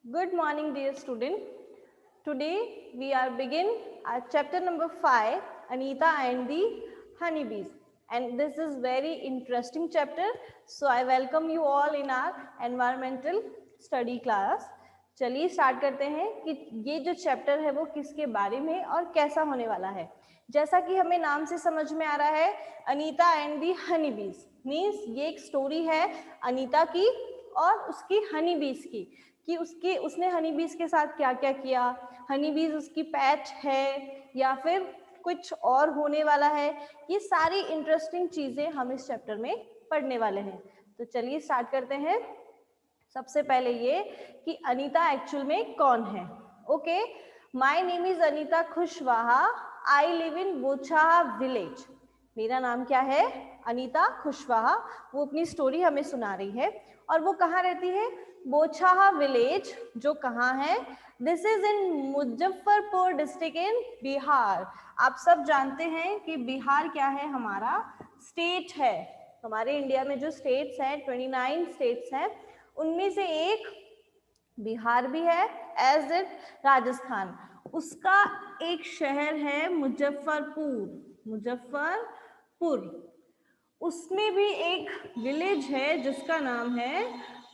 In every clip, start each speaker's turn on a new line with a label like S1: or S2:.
S1: Good morning, dear student. Today we are begin our chapter number 5, Anita and the honeybees. And this is very interesting chapter. So I welcome you all in our environmental study class. चलिए start करते हैं कि ये जो chapter है वो किसके बारे में और कैसा होने वाला है। जैसा कि हमें नाम से समझ में आ रहा है, अनीता एंड दी हनी बीज मीन्स ये एक स्टोरी है अनीता की और उसकी हनी बीज की, कि उसने हनी बीज के साथ क्या क्या किया, हनी बीज उसकी पेट है या फिर कुछ और होने वाला है। ये सारी इंटरेस्टिंग चीजें हम इस चैप्टर में पढ़ने वाले हैं। तो चलिए स्टार्ट करते हैं। सबसे पहले ये कि अनीता एक्चुअल में कौन है। Okay, my name is Anita Kushwaha, I live in Bochaha village. मेरा नाम क्या है? अनीता खुशवाहा। वो अपनी स्टोरी हमें सुना रही है और वो कहाँ रहती है? बोछाहा विलेज, जो कहाँ है? This is in Muzaffarpur district in Bihar. आप सब जानते हैं कि बिहार क्या है? हमारा स्टेट है। हमारे इंडिया में जो स्टेट्स हैं 29 स्टेट्स हैं, उनमें से एक बिहार भी है, एज इट राजस्थान। उसका एक शहर है मुजफ्फरपुर। मुजफ्फरपुर, उसमें भी एक विलेज है जिसका नाम है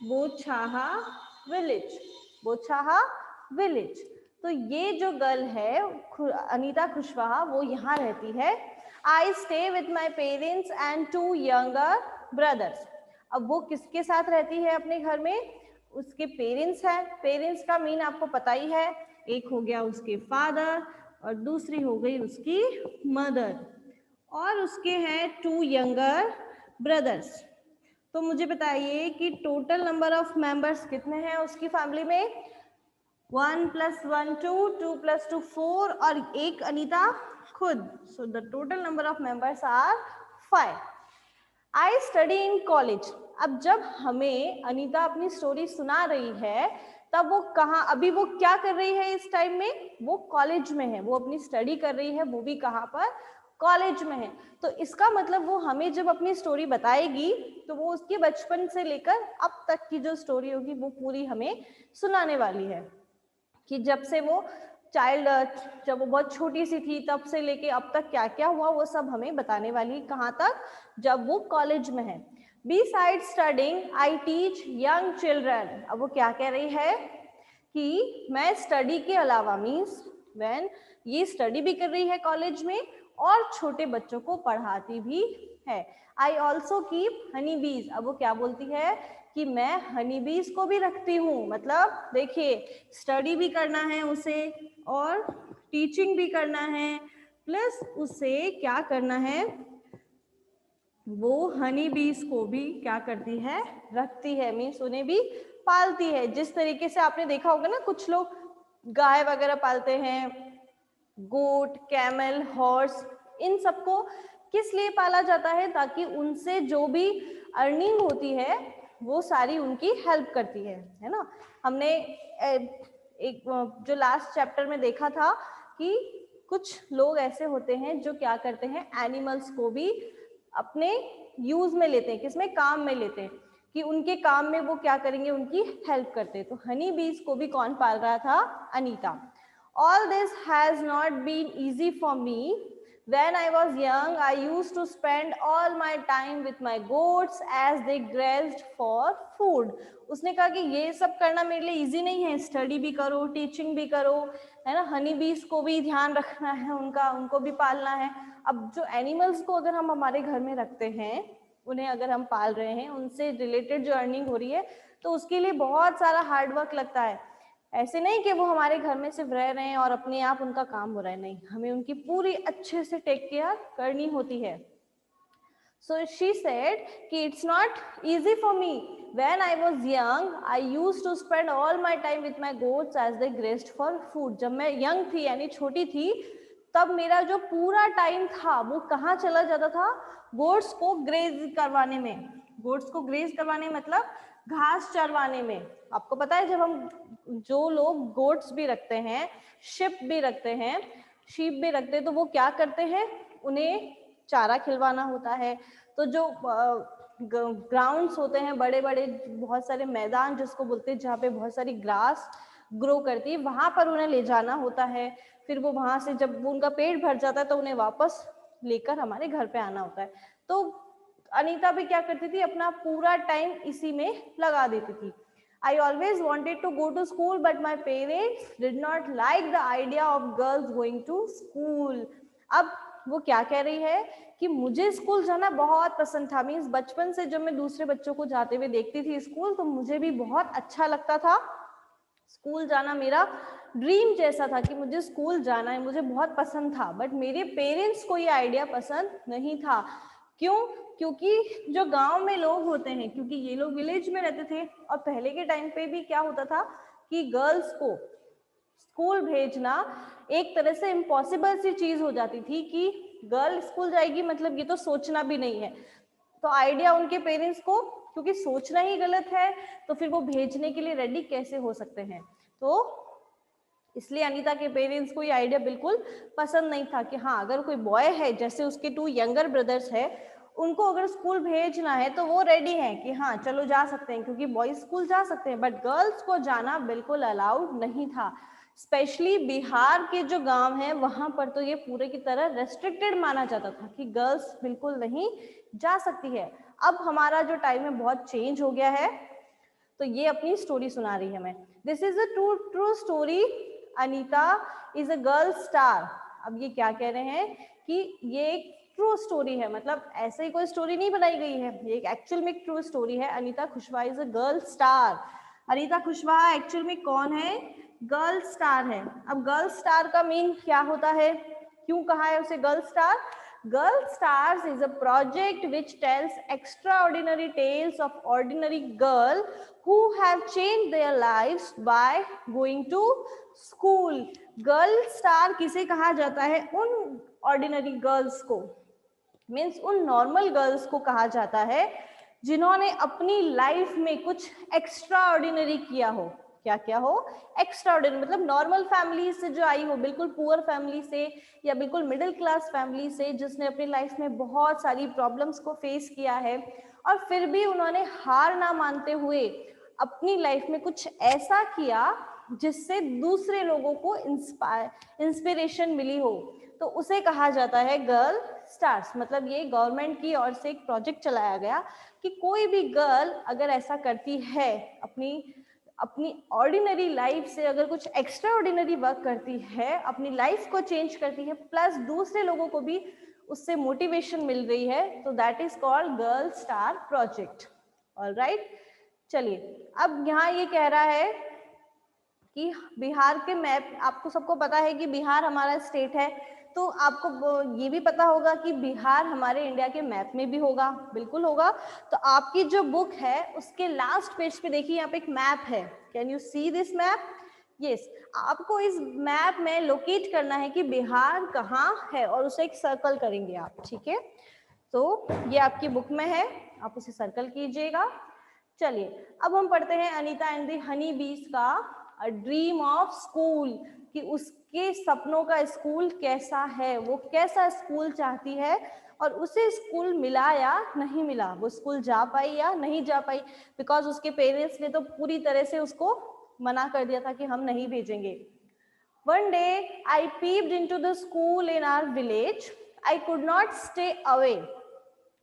S1: बोछाहा विलेज। बोछाहा विलेज। तो ये जो गर्ल है अनीता खुशवाहा, वो यहाँ रहती है। I stay with my parents and 2 younger brothers. अब वो किसके साथ रहती है अपने घर में? उसके पेरेंट्स हैं। पेरेंट्स का मीन आपको पता ही है, एक हो गया उसके फादर और दूसरी हो गई उसकी मदर, और उसके हैं 2 यंगर ब्रदर्स। तो मुझे बताइए कि टोटल नंबर ऑफ मेंबर्स कितने हैं उसकी फैमिली में? 1 + 1 2, 2 + 2 4 और एक अनीता खुद। So the total number of members are 5। I study in college. अब जब हमें अनीता अपनी स्टोरी सुना रही है, तब वो कहाँ, अभी वो क्या कर रही है इस टाइम में? वो कॉलेज में है, वो अपनी स्टडी कर रही है, वो भी कहाँ पर? कॉलेज में है। तो इसका मतलब वो हमें जब अपनी स्टोरी बताएगी तो वो उसके बचपन से लेकर अब तक की जो स्टोरी होगी वो पूरी हमें सुनाने वाली है, कि जब से वो जब वो बहुत छोटी सी थी तब से लेके अब तक क्या क्या हुआ वो सब हमें बताने वाली। कहाँ तक? जब वो कॉलेज में है। Besides studying, I teach young children. अब वो क्या कह रही है कि मैं स्टडी के अलावा, मीन्स व्हेन ये स्टडी भी कर रही है कॉलेज में और छोटे बच्चों को पढ़ाती भी है। आई ऑल्सो कीप हनी बीज। अब वो क्या बोलती है कि मैं हनी बीज को भी रखती हूँ। मतलब देखिए, स्टडी भी करना है उसे और टीचिंग भी करना है, प्लस उसे क्या करना है, वो हनी बीज को भी क्या करती है? रखती है, मीन्स उन्हें भी पालती है। जिस तरीके से आपने देखा होगा ना, कुछ लोग गाय वगैरह पालते हैं, गोट, कैमल, हॉर्स, इन सबको किस लिए पाला जाता है? ताकि उनसे जो भी अर्निंग होती है वो सारी उनकी हेल्प करती है ना। हमने एक जो लास्ट चैप्टर में देखा था कि कुछ लोग ऐसे होते हैं जो क्या करते हैं, एनिमल्स को भी अपने यूज में लेते हैं, किसमें? काम में लेते हैं, कि उनके काम में वो क्या करेंगे, उनकी हेल्प करते हैं। तो हनी बीज को भी कौन पाल रहा था? Anita. All this has not been easy for me. When I was young, I used to spend all my time with my goats as they grazed for food. उसने कहा कि ये सब करना मेरे लिए इजी नहीं है, स्टडी भी करो, टीचिंग भी करो, है ना, हनी बीज को भी ध्यान रखना है, उनको भी पालना है। अब जो एनिमल्स को अगर हम हमारे घर में रखते हैं, उन्हें अगर हम पाल रहे हैं, उनसे रिलेटेड जो अर्निंग हो रही है, तो उसके लिए बहुत सारा हार्ड वर्क लगता है। ऐसे नहीं कि वो हमारे घर में सिर्फ रह रहे हैं और अपने आप उनका काम हो रहा है, नहीं, हमें उनकी पूरी अच्छे से टेक केयर करनी होती है। So she said कि it's not easy for me. When I was young, I used to spend all my time with my goats as they grazed for food. जब मैं यंग थी यानी छोटी थी, तब मेरा जो पूरा टाइम था वो कहाँ चला जाता था? गोट्स को ग्रेज करवाने में। गोट्स को ग्रेज करवाने मतलब घास चरवाने में। आपको पता है, जब हम, जो लोग गोट्स भी रखते हैं, शिप भी रखते हैं, शीप भी रखते हैं, तो वो क्या करते हैं? उन्हें चारा खिलवाना होता है। तो जो ग्राउंड्स होते हैं, बड़े बड़े बहुत सारे मैदान जिसको बोलते हैं, जहाँ पे बहुत सारी ग्रास ग्रो करती है, वहां पर उन्हें ले जाना होता है। फिर वो वहां से जब उनका पेट भर जाता है तो उन्हें वापस लेकर हमारे घर पे आना होता है। तो अनीता भी क्या करती थी, अपना पूरा टाइम इसी में लगा देती थी। I always wanted to go to school, but my parents did not like the idea of girls going to school. अब वो क्या कह रही है कि मुझे स्कूल जाना बहुत पसंद था। मीन्स बचपन से जब मैं दूसरे बच्चों को जाते हुए देखती थी स्कूल, तो मुझे भी बहुत अच्छा लगता था। स्कूल जाना मेरा ड्रीम जैसा था कि मुझे स्कूल जाना है, मुझे बहुत पसंद था। बट मेरे पेरेंट्स को ये आइडिया पसंद नहीं था। क्यों? क्योंकि जो गांव में लोग होते हैं, क्योंकि ये लोग विलेज में रहते थे, और पहले के टाइम पे भी क्या होता था कि गर्ल्स को स्कूल भेजना एक तरह से इम्पॉसिबल सी चीज हो जाती थी कि गर्ल स्कूल जाएगी मतलब ये तो सोचना भी नहीं है। तो आइडिया उनके पेरेंट्स को, क्योंकि सोचना ही गलत है, तो फिर वो भेजने के लिए रेडी कैसे हो सकते हैं। तो इसलिए अनीता के पेरेंट्स को ये आइडिया बिल्कुल पसंद नहीं था कि हाँ, अगर कोई बॉय है, जैसे उसके 2 यंगर ब्रदर्स है, उनको अगर स्कूल भेजना है तो वो रेडी है कि हाँ चलो जा सकते हैं, क्योंकि बॉयज स्कूल जा सकते हैं, बट गर्ल्स को जाना बिल्कुल अलाउड नहीं था। स्पेशली बिहार के जो गांव हैं वहां पर तो ये पूरे की तरह रेस्ट्रिक्टेड माना जाता था कि गर्ल्स बिल्कुल नहीं जा सकती है। अब हमारा जो टाइम है बहुत चेंज हो गया है, तो ये अपनी स्टोरी सुना रही है हमें। This is a true story, Anita is a girl star. अब ये क्या कह रहे हैं कि ये एक ट्रू स्टोरी है, मतलब ऐसे ही कोई स्टोरी नहीं बनाई गई है, ये एक एक्चुअल में एक ट्रू स्टोरी है। Anita Kushwaha is a girl star. Anita Kushwaha actual में कौन है? गर्ल स्टार है। अब गर्ल स्टार का मीन क्या होता है, क्यों कहा है उसे girl star? Girl Stars is a project which tells extraordinary tales of ordinary girl who have changed their lives by going to school. Girl Star किसे कहा जाता है? उन ordinary girls को, मीन्स उन नॉर्मल गर्ल्स को कहा जाता है जिन्होंने अपनी लाइफ में कुछ एक्स्ट्रा ऑर्डिनरी किया हो। क्या क्या हो? एक्स्ट्रा ऑर्डिनरी, मतलब नॉर्मल फैमिली से जो आई हो, बिल्कुल पुअर फैमिली से या बिल्कुल मिडिल क्लास फैमिली से, जिसने अपनी लाइफ में बहुत सारी प्रॉब्लम्स को फेस किया है, और फिर भी उन्होंने हार ना मानते हुए अपनी लाइफ में कुछ ऐसा किया जिससे दूसरे लोगों को इंस्पिरेशन मिली हो, तो उसे कहा जाता है गर्ल स्टार्स। मतलब ये गवर्नमेंट की ओर से एक प्रोजेक्ट चलाया गया कि कोई भी गर्ल अगर ऐसा करती है, अपनी ऑर्डिनरी लाइफ से अगर कुछ एक्स्ट्रा ऑर्डिनरी वर्क करती है, अपनी लाइफ को चेंज करती है, प्लस दूसरे लोगों को भी उससे मोटिवेशन मिल रही है, तो that is called girl star project. Alright, चलिए अब यहाँ ये कह रहा है कि बिहार के मैप, आपको सबको पता है कि बिहार हमारा स्टेट है, तो आपको ये भी पता होगा कि बिहार हमारे इंडिया के मैप में भी होगा, बिल्कुल होगा। तो आपकी जो बुक है उसके लास्ट पेज पे देखिए, यहाँ पे एक मैप है। Can you see this map? Yes, आपको इस मैप में लोकेट करना है कि बिहार कहाँ है, और उसे एक सर्कल करेंगे आप, ठीक है? तो ये आपकी बुक में है, आप उसे सर्कल कीजिएगा। चलिए अब हम पढ़ते हैं अनीता एंड द हनी बीज का अ ड्रीम ऑफ स्कूल, कि उसके सपनों का स्कूल कैसा है, वो कैसा स्कूल चाहती है, और उसे स्कूल मिला या नहीं मिला, वो स्कूल जा पाई या नहीं जा पाई, बिकॉज उसके पेरेंट्स ने तो पूरी तरह से उसको मना कर दिया था कि हम नहीं भेजेंगे। One day I peeped into the school in our village. I could not stay away.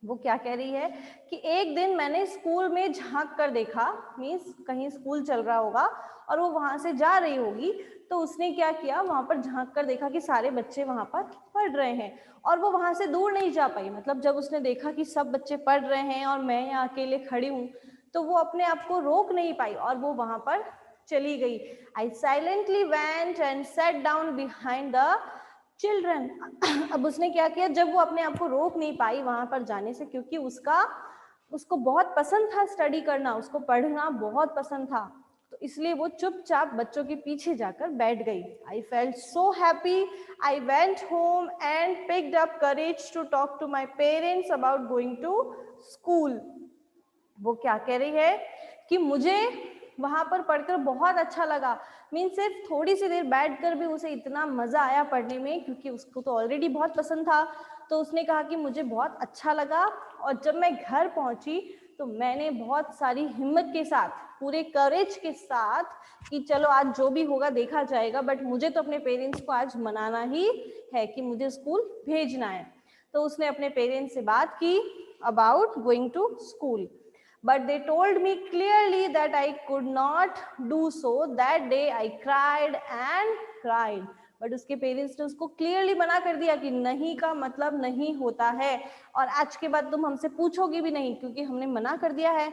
S1: वो क्या कह रही है कि एक दिन मैंने स्कूल में झांक कर देखा, मीन्स कहीं स्कूल चल रहा होगा और वो वहां से जा रही होगी, तो उसने क्या किया, वहां पर झांक कर देखा कि सारे बच्चे वहां पर पढ़ रहे हैं, और वो वहां से दूर नहीं जा पाई। मतलब जब उसने देखा कि सब बच्चे पढ़ रहे हैं और मैं यहाँ अकेले खड़ी हूँ, तो वो अपने आप को रोक नहीं पाई और वो वहां पर चली गई। I silently went and sat down behind the children. अब उसने क्या किया, जब वो अपने आप को रोक नहीं पाई वहां पर जाने से, क्योंकि उसको बहुत पसंद था स्टडी करना, उसको पढ़ना बहुत पसंद था, तो इसलिए वो चुपचाप बच्चों के पीछे जाकर बैठ गई। I felt so happy, I went home and picked up courage to talk to my parents about going to school. वो क्या कह रही है कि मुझे वहां पर पढ़कर बहुत अच्छा लगा, मीन सिर्फ थोड़ी सी देर बैठकर भी उसे इतना मजा आया पढ़ने में, क्योंकि उसको तो ऑलरेडी बहुत पसंद था, तो उसने कहा कि मुझे बहुत अच्छा लगा, और जब मैं घर पहुंची तो मैंने बहुत सारी हिम्मत के साथ, पूरे करेज के साथ कि चलो आज जो भी होगा देखा जाएगा, बट मुझे तो अपने पेरेंट्स को आज मनाना ही है कि मुझे स्कूल भेजना है। तो उसने अपने पेरेंट्स से बात की about going to school, but they told me clearly that I could not do so. That day I cried and cried. But उसके पेरेंट्स ने उसको क्लियरली मना कर दिया कि नहीं का मतलब नहीं होता है, और आज के बाद तुम हमसे पूछोगे भी नहीं क्योंकि हमने मना कर दिया है।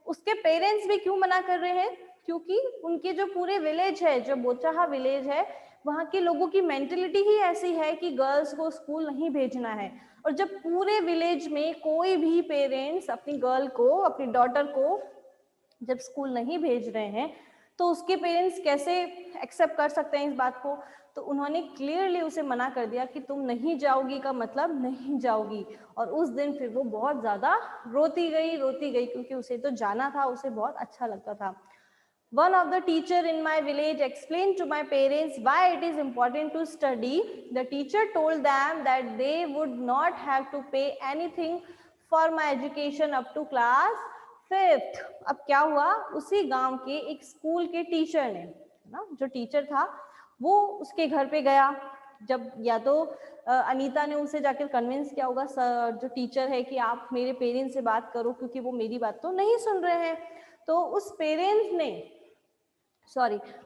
S1: उसके पेरेंट्स भी क्यों मना कर रहे हैं? क्योंकि उनके जो पूरे विलेज है, जो बोचाहा विलेज है, वहाँ के लोगों की मेंटेलिटी ही ऐसी है कि गर्ल्स को स्कूल नहीं भेजना है। और जब पूरे विलेज में कोई भी पेरेंट्स अपनी गर्ल को, अपनी डॉटर को जब स्कूल नहीं भेज रहे हैं, तो उसके पेरेंट्स कैसे एक्सेप्ट कर सकते हैं इस बात को? तो उन्होंने क्लियरली उसे मना कर दिया कि तुम नहीं जाओगी का मतलब नहीं जाओगी। और उस दिन फिर वो बहुत ज़्यादा रोती गई, क्योंकि उसे तो जाना था, उसे बहुत अच्छा लगता था। One of the teacher in my village explained to my parents why it is important to study. The teacher told them that they would not have to pay anything for my education up to class 5th. अब क्या हुआ, उसी गांव के एक school के teacher ने ना, जो टीचर था वो उसके घर पे गया। जब या तो अनीता ने उसे जाकर कन्विंस किया होगा जो टीचर है कि आप मेरे पेरेंट्स से बात करो क्योंकि वो मेरी बात तो नहीं सुन रहे हैं। तो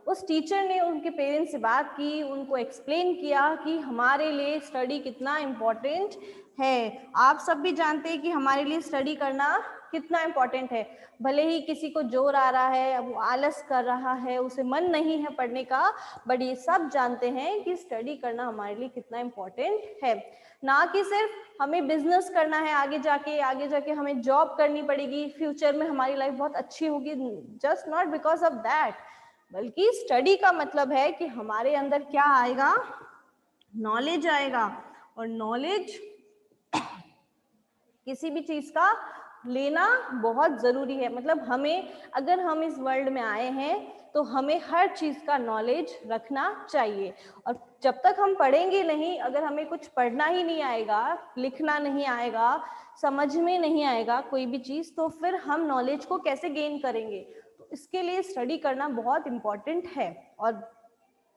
S1: उस टीचर ने उनके पेरेंट्स से बात की, उनको एक्सप्लेन किया कि हमारे लिए स्टडी कितना इम्पोर्टेंट है। आप सब भी जानते हैं कि हमारे लिए स्टडी करना कितना इम्पोर्टेंट है। भले ही किसी को जोर आ रहा है, वो आलस कर रहा है, उसे मन नहीं है पढ़ने का, बट ये सब जानते हैं कि स्टडी करना हमारे लिए कितना इम्पोर्टेंट है। ना कि सिर्फ हमें बिजनेस करना है, आगे जाके हमें जॉब करनी पड़ेगी, फ्यूचर में हमारी लाइफ बहुत अच्छी होगी, just not because of that, बल्कि स्टडी का मतलब है कि हमारे अंदर क्या आएगा, नॉलेज आएगा। और नॉलेज किसी भी चीज का लेना बहुत जरूरी है। मतलब हमें, अगर हम इस वर्ल्ड में आए हैं तो हमें हर चीज का नॉलेज रखना चाहिए। और जब तक हम पढ़ेंगे नहीं, अगर हमें कुछ पढ़ना ही नहीं आएगा, लिखना नहीं आएगा, समझ में नहीं आएगा कोई भी चीज, तो फिर हम नॉलेज को कैसे गेन करेंगे? तो इसके लिए स्टडी करना बहुत इम्पोर्टेंट है। और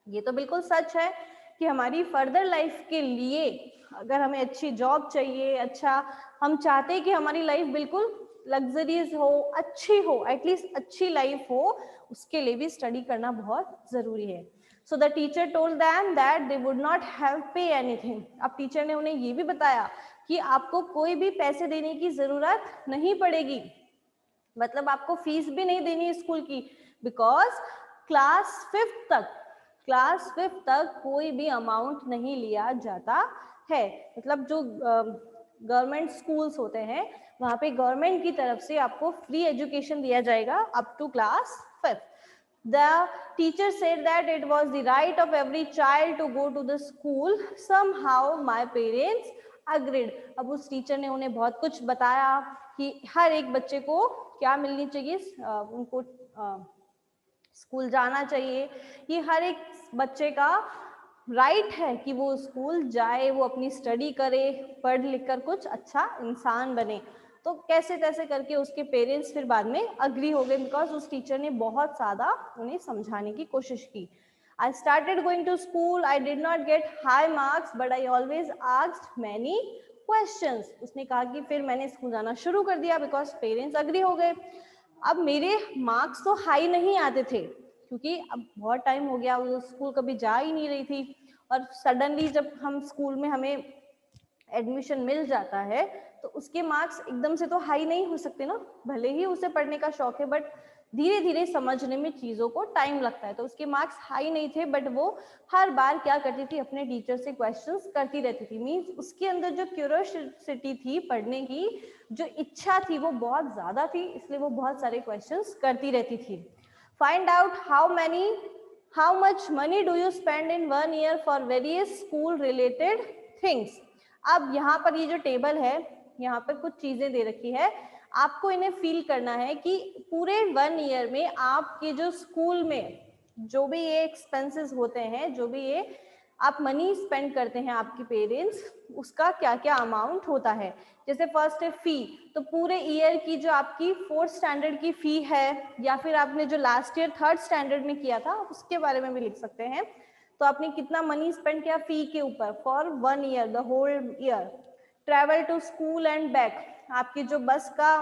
S1: ये तो बिल्कुल सच है कि हमारी फर्दर लाइफ के लिए, अगर हमें अच्छी जॉब चाहिए, अच्छा, हम चाहते हैं कि हमारी लाइफ बिल्कुल लग्जरीज हो, अच्छी हो, एटलीस्ट अच्छी लाइफ हो, उसके लिए भी स्टडी करना बहुत जरूरी है। So the teacher told them that they would not have pay anything. अब टीचर ने उन्हें ये भी बताया कि आपको कोई भी पैसे देने की जरूरत नहीं पड़ेगी, मतलब आपको फीस भी नहीं देनी है स्कूल की, बिकॉज क्लास 5th तक कोई भी अमाउंट नहीं लिया जाता है। मतलब जो गवर्नमेंट स्कूल्स होते हैं वहाँ पे गवर्नमेंट की तरफ से आपको फ्री एजुकेशन दिया जाएगा up to class 5th। The teacher said that it was the right of every child to go to the school. Somehow my parents agreed. अब उस टीचर ने उन्हें बहुत कुछ बताया कि हर एक बच्चे को क्या मिलनी चाहिए, उनको स्कूल जाना चाहिए, ये हर एक बच्चे का राइट है कि वो स्कूल जाए, वो अपनी स्टडी करे, पढ़ लिख कर कुछ अच्छा इंसान बने। तो कैसे तैसे करके उसके पेरेंट्स फिर बाद में अग्री हो गए, बिकॉज उस टीचर ने बहुत ज़्यादा उन्हें समझाने की कोशिश की। I started going to school. I did not get high marks, but I always asked many questions. उसने कहा कि फिर मैंने स्कूल जाना शुरू कर दिया बिकॉज पेरेंट्स अग्री हो गए। अब मेरे मार्क्स तो हाई नहीं आते थे क्योंकि अब बहुत टाइम हो गया, वो स्कूल कभी जा ही नहीं रही थी, और सडनली जब हम स्कूल में हमें एडमिशन मिल जाता है तो उसके मार्क्स एकदम से तो हाई नहीं हो सकते ना, भले ही उसे पढ़ने का शौक है, बट धीरे धीरे समझने में चीज़ों को टाइम लगता है। तो उसके मार्क्स हाई नहीं थे, बट वो हर बार क्या करती थी, अपने टीचर से क्वेश्चंस करती रहती थी। मीन्स उसके अंदर जो क्यूरियोसिटी थी पढ़ने की, जो इच्छा थी, वो बहुत ज़्यादा थी, इसलिए वो बहुत सारे क्वेश्चंस करती रहती थी। Find out how much money do you spend in 1 year for various school related things. अब यहाँ पर ये जो टेबल है, यहाँ पर कुछ चीज़ें दे रखी है, आपको इन्हें फील करना है कि पूरे 1 year में आपके जो स्कूल में जो भी ये एक्सपेंसेस होते हैं, जो भी ये आप मनी स्पेंड करते हैं आपके पेरेंट्स, उसका क्या क्या अमाउंट होता है। जैसे फर्स्ट है फी, तो पूरे ईयर की जो आपकी 4th स्टैंडर्ड की फी है, या फिर आपने जो लास्ट ईयर 3rd स्टैंडर्ड में किया था उसके बारे में भी लिख सकते हैं। तो आपने कितना मनी स्पेंड किया फी के ऊपर for 1 year, the whole year. Travel to school and back, आपकी जो बस का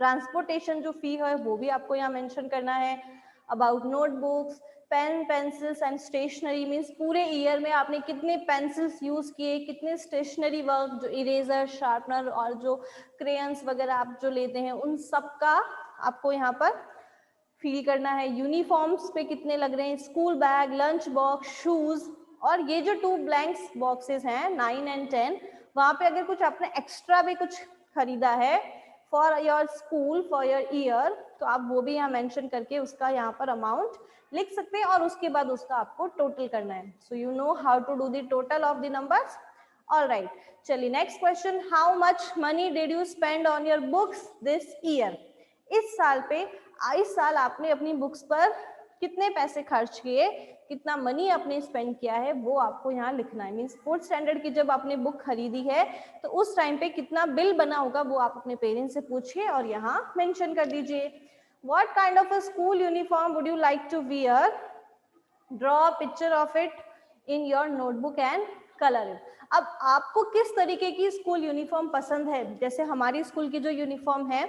S1: ट्रांसपोर्टेशन जो फी है वो भी आपको यहाँ मेंशन करना है। About notebooks, pen, pencils and stationery, means पूरे ईयर में आपने कितने पेंसिल्स यूज किए, कितने स्टेशनरी वर्क, जो इरेजर, शार्पनर और जो क्रेयंस वगैरह आप जो लेते हैं उन सब का आपको यहाँ पर फील करना है। यूनिफॉर्म्स पे कितने लग रहे हैं, school bag, lunch box, shoes, और ये जो 2 ब्लैंक्स बॉक्सेस हैं 9 एंड 10, वहां पे अगर कुछ आपने एक्स्ट्रा भी कुछ खरीदा है for your school, for your year, तो आप वो भी यहाँ मेंशन करके उसका यहाँ पर अमाउंट लिख सकते हैं, और उसके बाद उसका आपको टोटल करना है। So you know how to do the total of the numbers. All right, चलिए next question, how much money did you spend on your books this year. इस साल आपने अपनी बुक्स पर कितने पैसे खर्च किए, कितना मनी आपने स्पेंड किया है, वो आपको यहाँ लिखना है। मीन्स 4th स्टैंडर्ड की जब आपने बुक खरीदी है तो उस टाइम पे कितना बिल बना होगा वो आप अपने पेरेंट्स से पूछिए और यहाँ मेंशन कर दीजिए। What kind of a school uniform would you like to wear, draw a picture of it in your notebook and colour it. अब आपको किस तरीके की स्कूल यूनिफॉर्म पसंद है, जैसे हमारी स्कूल की जो यूनिफॉर्म है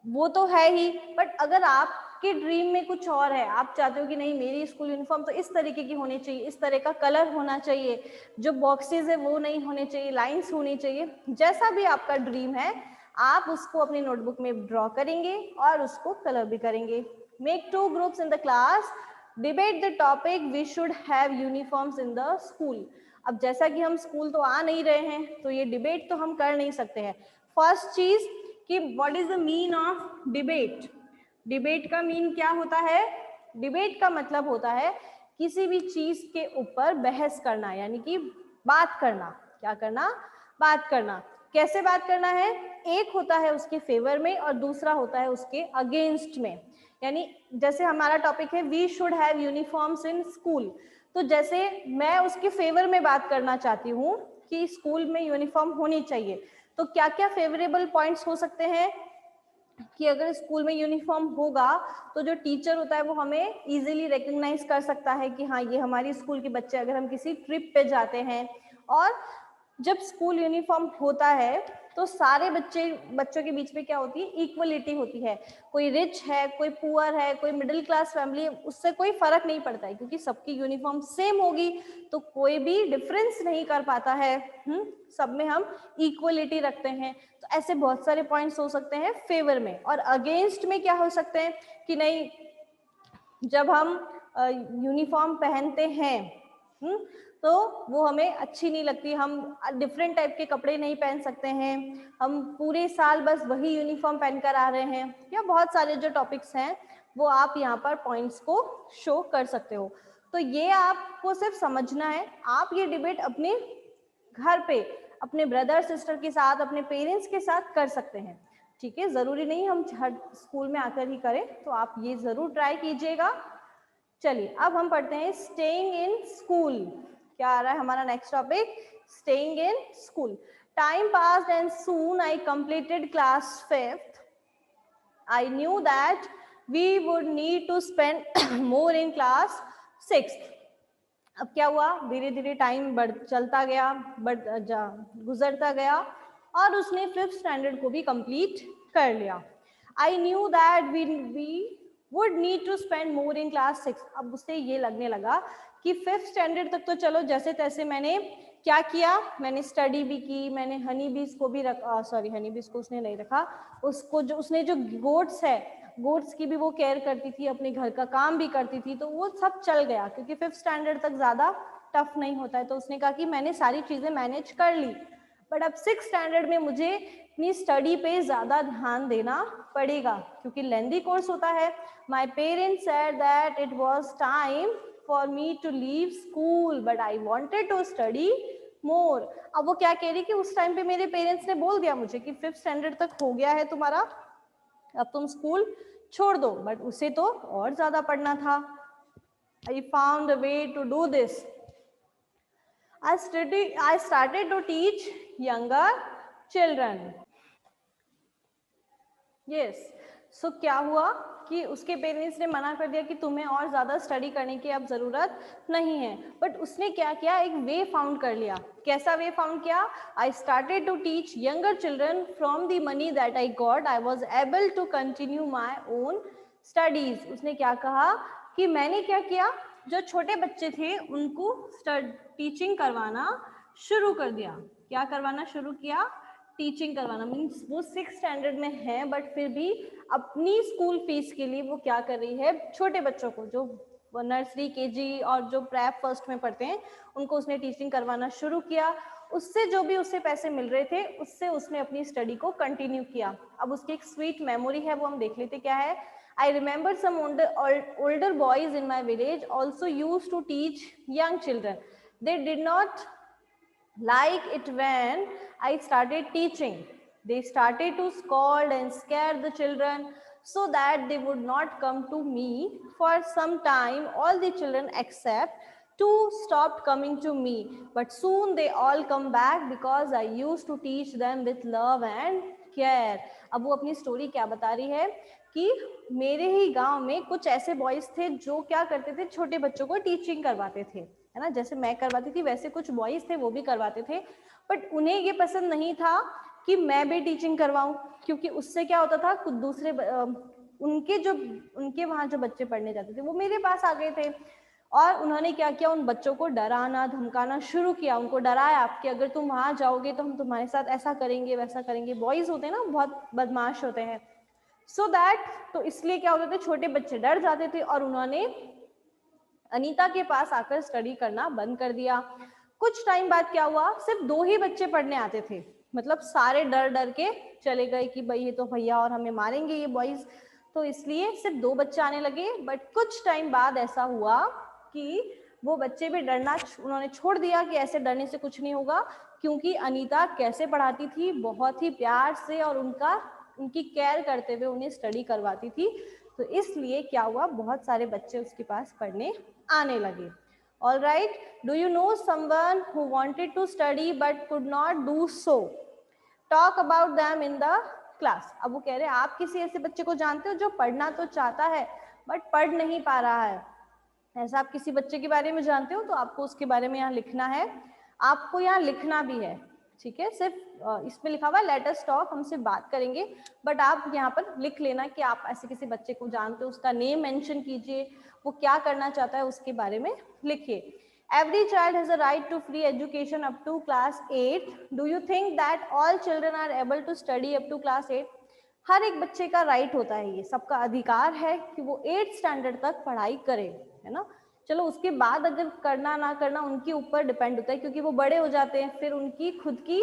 S1: वो तो है ही, बट अगर आपके ड्रीम में कुछ और है, आप चाहते हो कि नहीं मेरी स्कूल यूनिफॉर्म तो इस तरीके की होनी चाहिए, इस तरह का कलर होना चाहिए, जो बॉक्सेस है वो नहीं होने चाहिए, लाइंस होनी चाहिए, जैसा भी आपका ड्रीम है आप उसको अपनी नोटबुक में ड्रॉ करेंगे और उसको कलर भी करेंगे। Make 2 groups in the class, debate the topic, we should have uniforms in the school. अब जैसा कि हम स्कूल तो आ नहीं रहे हैं तो ये डिबेट तो हम कर नहीं सकते हैं। फर्स्ट चीज कि what is the mean of debate. Debate का मीन क्या होता है, डिबेट का मतलब होता है किसी भी चीज के ऊपर बहस करना, यानी कि बात करना। क्या करना, बात करना। कैसे बात करना है, एक होता है उसके फेवर में और दूसरा होता है उसके अगेंस्ट में। यानी जैसे हमारा टॉपिक है we should have uniforms in school, तो जैसे मैं उसके फेवर में बात करना चाहती हूँ कि स्कूल में यूनिफॉर्म होनी चाहिए, तो क्या क्या फेवरेबल पॉइंट्स हो सकते हैं कि अगर स्कूल में यूनिफॉर्म होगा तो जो टीचर होता है वो हमें इजीली रिकग्नाइज कर सकता है कि हाँ ये हमारी स्कूल के बच्चे, अगर हम किसी ट्रिप पे जाते हैं। और जब स्कूल यूनिफॉर्म होता है तो सारे बच्चों के बीच में क्या होती है, इक्वलिटी होती है। कोई रिच है, कोई पुअर है, कोई मिडिल क्लास फैमिली है, उससे कोई फर्क नहीं पड़ता है क्योंकि सबकी यूनिफॉर्म सेम होगी, तो कोई भी डिफरेंस नहीं कर पाता है। सब में हम इक्वलिटी रखते हैं। तो ऐसे बहुत सारे पॉइंट्स हो सकते हैं फेवर में। और अगेंस्ट में क्या हो सकते हैं कि नहीं, जब हम यूनिफॉर्म पहनते हैं तो वो हमें अच्छी नहीं लगती, हम डिफरेंट टाइप के कपड़े नहीं पहन सकते हैं, हम पूरे साल बस वही यूनिफॉर्म पहनकर आ रहे हैं, या बहुत सारे जो टॉपिक्स हैं वो आप यहाँ पर पॉइंट्स को शो कर सकते हो। तो ये आपको सिर्फ समझना है। आप ये डिबेट अपने घर पे अपने ब्रदर सिस्टर के साथ, अपने पेरेंट्स के साथ कर सकते हैं, ठीक है। जरूरी नहीं हम हर स्कूल में आकर ही करें, तो आप ये जरूर ट्राई कीजिएगा। चलिए अब हम पढ़ते हैं स्टेइंग इन स्कूल। क्या आ रहा है हमारा next topic, staying in school. Time passed and soon I completed class 5th। I knew that we would need to spend more in class 6th। अब क्या हुआ, धीरे धीरे टाइम चलता गया, गुजरता गया और उसने 5th स्टैंडर्ड को भी कंप्लीट कर लिया। I knew that we would need to spend more in class 6। अब उससे ये लगने लगा कि 5th स्टैंडर्ड तक तो चलो जैसे तैसे मैंने क्या किया, मैंने स्टडी भी की, मैंने हनी बीज को भी रखा, सॉरी हनी बीज को उसने नहीं रखा, उसको जो उसने जो गोट्स है, गोट्स की भी वो केयर करती थी, अपने घर का काम भी करती थी, तो वो सब चल गया क्योंकि 5th स्टैंडर्ड तक ज्यादा टफ नहीं होता है। तो उसने कहा कि मैंने सारी चीजें मैनेज कर ली, बट अब 6th स्टैंडर्ड में मुझे अपनी स्टडी पे ज्यादा ध्यान देना पड़ेगा क्योंकि लेंदी कोर्स होता है। My parents said that it was time for me to leave school but I wanted to study more. अब वो क्या कह रही कि उस टाइम पे मेरे पेरेंट्स ने बोल दिया मुझे कि 5th स्टैंडर्ड तक हो गया है तुम्हारा, अब तुम स्कूल छोड़ दो, बट उसे तो और ज्यादा पढ़ना था। I found a way to do this. I started to teach younger children. Yes. So क्या हुआ कि उसके पेरेंट्स ने मना कर दिया कि तुम्हें और ज़्यादा स्टडी करने की अब ज़रूरत नहीं है, बट उसने क्या किया, एक वे फाउंड कर लिया. कैसा वे फाउंड किया? I started to teach younger children from the money that I got I was able to continue my own studies. उसने क्या कहा कि मैंने क्या किया, जो छोटे बच्चे थे उनको टीचिंग करवाना शुरू कर दिया. क्या करवाना शुरू किया? टीचिंग करवाना. मीन्स वो 6th स्टैंडर्ड में है, बट फिर भी अपनी स्कूल फीस के लिए वो क्या कर रही है, छोटे बच्चों को जो नर्सरी, केजी और जो प्रेप फर्स्ट में पढ़ते हैं उनको उसने टीचिंग करवाना शुरू किया. उससे जो भी उससे पैसे मिल रहे थे उससे उसने अपनी स्टडी को कंटिन्यू किया. अब उसकी एक स्वीट मेमोरी है, वो हम देख लेते क्या है. I remember some older boys in my village also used to teach young children. They did not like it when I started teaching. They started to scold and scare the children so that they would not come to me. For some time, all the children except two stopped coming to me. But soon they all come back because I used to teach them with love and care. अब वो अपनी story क्या बता रही है कि मेरे ही गांव में कुछ ऐसे बॉयज थे जो क्या करते थे, छोटे बच्चों को टीचिंग करवाते थे, है ना. जैसे मैं करवाती थी वैसे कुछ बॉयज थे वो भी करवाते थे, बट उन्हें ये पसंद नहीं था कि मैं भी टीचिंग करवाऊं, क्योंकि उससे क्या होता था, कुछ दूसरे उनके वहां जो बच्चे पढ़ने जाते थे वो मेरे पास आ गए थे. और उन्होंने क्या किया, उन बच्चों को डराना धमकाना शुरू किया. उनको डराया कि अगर तुम वहां जाओगे तो हम तुम्हारे साथ ऐसा करेंगे वैसा करेंगे. बॉयज होते हैं ना, बहुत बदमाश होते हैं. सो दैट, तो इसलिए क्या होते थे, छोटे बच्चे डर जाते थे और उन्होंने अनीता के पास आकर स्टडी करना बंद कर दिया. कुछ टाइम बाद क्या हुआ, सिर्फ 2 ही बच्चे पढ़ने आते थे. मतलब सारे डर डर के चले गए कि भाई ये तो भैया और हमें मारेंगे ये बॉयज, तो इसलिए सिर्फ 2 बच्चे आने लगे. बट कुछ टाइम बाद ऐसा हुआ कि वो बच्चे भी डरना उन्होंने छोड़ दिया कि ऐसे डरने से कुछ नहीं होगा, क्योंकि अनीता कैसे पढ़ाती थी, बहुत ही प्यार से और उनकी केयर करते हुए उन्हें स्टडी करवाती थी. तो इसलिए क्या हुआ, बहुत सारे बच्चे उसके पास पढ़ने आने लगे. All right, do you know someone who wanted to study but could not do so? Talk about them in the class. अब वो कह रहे हैं आप किसी ऐसे बच्चे को जानते हो जो पढ़ना तो चाहता है बट पढ़ नहीं पा रहा है. ऐसा आप किसी बच्चे के बारे में जानते हो तो आपको उसके बारे में यहाँ लिखना है. आपको यहाँ लिखना भी है, ठीक है. सिर्फ इसमें लिखा हुआ है लेट अस टॉक, हमसे बात करेंगे, बट आप यहाँ पर लिख लेना कि आप ऐसे किसी बच्चे को जानते हो, उसका नेम मेंशन कीजिए, वो क्या करना चाहता है उसके बारे में लिखिए. Every child has a right to free education up to class 8. Do you think that all children are able to study up to class 8? हर एक बच्चे का राइट होता है, ये सबका अधिकार है कि वो 8th स्टैंडर्ड तक पढ़ाई करे, है ना. चलो उसके बाद अगर करना ना करना उनके ऊपर डिपेंड होता है, क्योंकि वो बड़े हो जाते हैं, फिर उनकी खुद की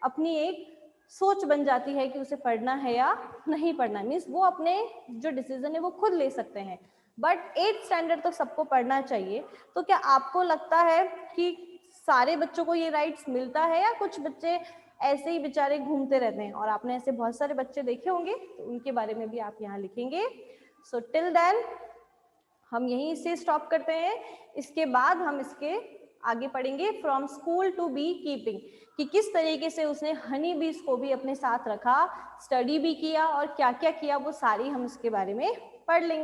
S1: अपनी एक सोच बन जाती है कि उसे पढ़ना है या नहीं पढ़ना. मीन्स वो अपने जो डिसीजन है वो खुद ले सकते हैं, बट 8th स्टैंडर्ड तो सबको पढ़ना चाहिए. तो क्या आपको लगता है कि सारे बच्चों को ये राइट्स मिलता है या कुछ बच्चे ऐसे ही बेचारे घूमते रहते हैं? और आपने ऐसे बहुत सारे बच्चे देखे होंगे, तो उनके बारे में भी आप यहाँ लिखेंगे. सो टिल देन हम यहीं से स्टॉप करते हैं. इसके बाद हम इसके आगे पढ़ेंगे from school to be keeping, कि किस तरीके से उसने हनी बीज को भी अपने साथ रखा, स्टडी भी किया और क्या क्या किया, वो सारी हम इसके बारे में पढ़ लेंगे.